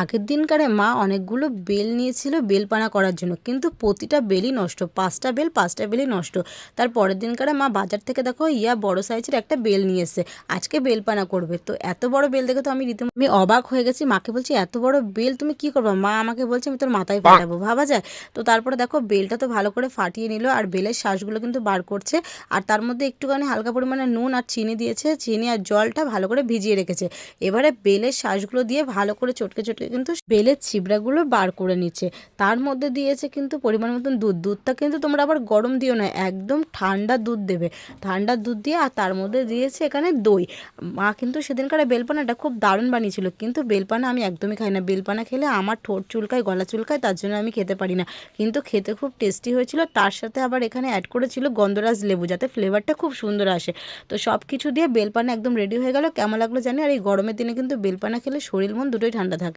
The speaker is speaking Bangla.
আগের দিনকারে মা অনেকগুলো বেল নিয়েছিল বেলপানা করার জন্য, কিন্তু প্রতিটা বেলই নষ্ট, 5টা বেলই নষ্ট। তার পরের দিনকারে মা বাজার থেকে দেখো বড় সাইজের একটা বেল নিয়ে এসে আজকে বেলপানা করবে। তো এত বড় বেল দেখে তো আমি অবাক হয়ে গেছি। মাকে বলছি এত বড় বেল তুমি কি করবে? মা আমাকে বলছে আমি তোর মাথায় ফাটাবো। ভাবা যায়? তো তারপরে দেখো বেলটা তো ভালো করে ফাটিয়ে নিল আর বেলের শ্বাসগুলো কিন্তু বার করছে। আর তার মধ্যে একটুখানি হালকা পরিমাণে নুন আর চিনি দিয়েছে, চিনি আর জলটা ভালো করে ভিজিয়ে রেখেছে। এবারে বেলের শ্বাসগুলো দিয়ে ভালো করে চটকে চটকে কিন্তু বেলের ছিবড়াগুলো বার করে নিচ্ছে। তার মধ্যে দিয়েছে কিন্তু পরিমাণ মতন দুধ। দুধটা কিন্তু তোমরা আবার গরম দিও না, একদম ঠান্ডা দুধ দেবে। ঠান্ডা দুধ দিয়ে আর তার মধ্যে দিয়েছে এখানে দই। মা কিন্তু সেদিনকার বেলপানাটা খুব দারুণ বানিয়েছিল, কিন্তু বেলপানা আমি একদমই খাই না। বেলপানা খেলে আমার ঠোঁট চুলকায়, গলা চুলকায়, তার জন্য আমি খেতে পারি না। কিন্তু খেতে খুব টেস্টি হয়েছিল। তার সাথে আবার এখানে অ্যাড করেছিল গন্ধরাজ লেবু, যাতে ফ্লেভারটা খুব সুন্দর আসে। তো সব কিছু দিয়ে বেলপানা একদম রেডি হয়ে গেল। কেমন লাগলো জানি। আর এই গরমের দিনে কিন্তু বেলপানা খেলে শরীর মন দুটোই ঠান্ডা থাকে।